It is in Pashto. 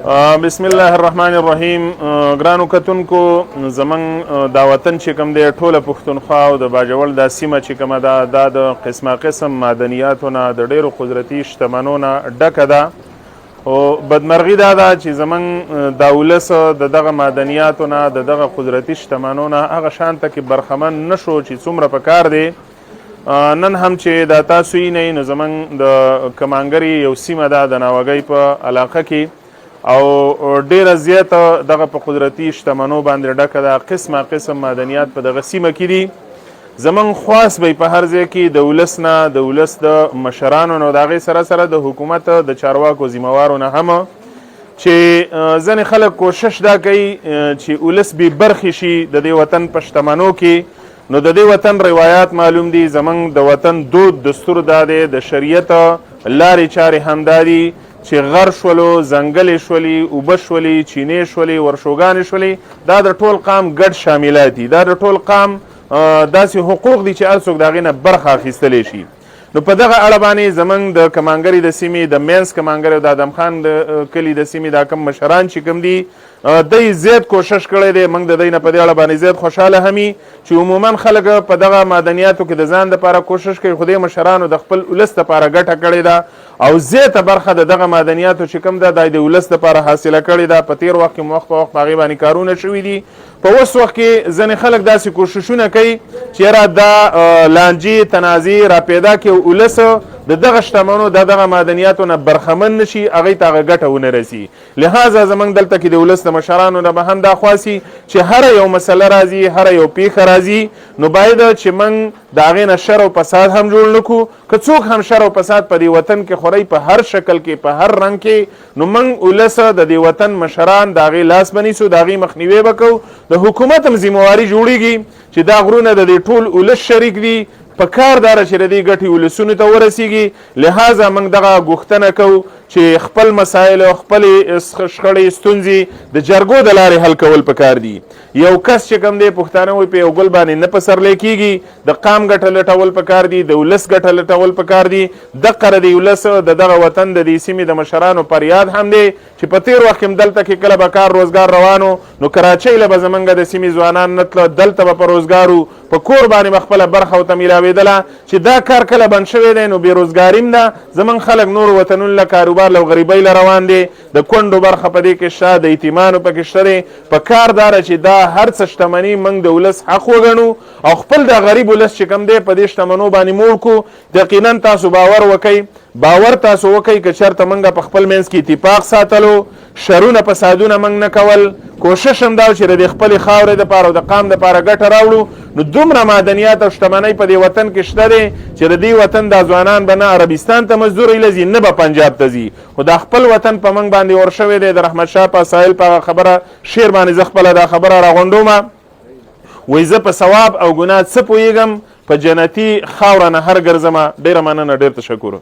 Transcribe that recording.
بسم الله الرحمن الرحیم. ګرانو کتونکو، زمون دا وطن چې کوم دی ټوله پښتونخوا او د باجوړ دا سیمه چې کومه ده دا د قسمه قسم معدنیاتونه د ډیرو قدرتي شتمنونه ډکه ده او بدمرغي دا ده چې زمون دا ولس د دغه معدنیاتونه د دغه قدرتي شتمنونه هغه شانته کې برخمن نشو چې څومره پکار دی. نن هم چې دا تاسو یې نه نو زمون د کمانګري یو سیمه ده د ناوګۍ په علاقه کې او ډیره زیاته دغه په قدرتي شتمنو باندې ډکه ده. قسمه قسم معدنیات په دغه سیمه کې دي. زمون خواست به په هر ځای کې د ولس نه د ولس د مشرانو نه د هغې سره سره د حکومت د چارواکو ذمهوارو نه هم چې ځینې خلک کوشش دا کوي چې ولس بې برخې شي د دې وطن په شتمنو کې. نو د دې وطن روایات معلوم دي، زمونږ د وطن دود دستور دا دی، د شریعت لارې چارې هم دا دي چې غر شولو، ځنګلې شولې، اوبه شولې، چینې شولې، ورشوګانې شولې، دا د ټول قام ګډ شاملات دي. دا د ټول قام داسې حقوق دي چې هر څوک د هغې نه برخه اخیستلی شي. نو په دغه اړه باندې زمونږ د کمانګري د سیمې د مینس کمانګري او د ادم خان د کلي د سیمې دا کم مشران چې کوم دي دی زیات کوشش کړی دی. موږ د دی نه په دې اړه باندې زیات خوشحاله همي چې عموما خلک په دغه معدنیاتو کې د ځان دپاره کوشش کوي، خو دې مشرانو د خپل ولس دپاره ګټه کړې ده او زیاته برخه د دغه معدنیاتو چې کوم ده دا د ولس دپاره حاصله کړې ده. په تېر وخت کې وخت په وخت په هغې باندې کارونه شوي دي. په اوس وخت کې ځینې خلک داسې کوششونه کوي چې یاره دا لانجې تنازع راپیدا کړي او ولس د دغه شتمنو د دغه معدنیاتو نه برخمن نشي، هغې ته هغه ګټه ونه رسي. لهذا زموږ دلته کې د ولس د مشرانو نه به هم دا خواسي چې هره یو مسله راځي، هره یو پیښه راځي، نو باید چې موږ د هغې نه شر او فساد هم جوړ نه کړو. که څوک هم شر او فساد په دې وطن کې خورئ په هر شکل کې په هر رنګ کې، نو موږ ولس د دې وطن مشران د هغې لاس به نیسو، د هغې مخنیوی به کوو. د حکومت هم ذمهواري جوړیږي چې دا غرونه د دې ټول ولس شریک دي، په کار داره چې د دې ګټې ولسونو ته ورسیږي. لهذا موږ دغه غوښتنه کوو چې خپل مسایل او خپلې شخړې ستونزې د جرګو د لارې حل کول پکار دي. یو کس چې کوم دی پښتانه وایي په یو ګل باندې نه پسرلی کېږي. د قام ګټه لټول پکار دي، د ولس ګټه لټول پکار دي. دقه د ولس د دغه وطن د دې سیمې د مشرانو فریاد هم دی چې په تېر وخت کې هم دلته کې کله به کار روزګار روانو نو کراچۍ له به زموږ د سیمې ځوانان نه تله، دلته به په روزګارو په کور باندې به خپله برخه ورته میلاوېدله. چې دا کار کله بند شوی دی نو بېروزګاري هم ده، زموږ خلک نورو وطنونو له کاروبار له غریبۍ له روان دی، د کونډو برخه په دې کې شته، د یتیمانو پکې شته دی. په کار داره چې دا هر څه شتمني موږ د ولس حق وګڼو او خپل د غریب ولس چې کوم دی په دې شتمنو باندې موړ کړو. یقینا تاسو باور وکئ، باور تاسو وکئ که چېرته موږ په خپل منځ کې اتفاق ساتلو، شرونه فسادونه موږ نه کول، کوشش هم دا چې د خپلې خاورې دپاره او د قام دپاره ګټه راوړو، نو دومره معدنیات او شتمنۍ په دې وطن کې شته دی چې د دې وطن دا ځوانان به نه عربستان ته مزدورۍ له ځي، نه به پنجاب ته ځي. خو دا خپل وطن په موږ باندې ور شوی دی. د رحمتشاه په سایل په هغه خبره شعر باندې زه خپله دا خبره راغونډومه، وایي زه په ثواب او ګناه څه پوهېږم، په جنتي خاوره نه هر ګرځمه. ډېره مننه، ډېر تشکر.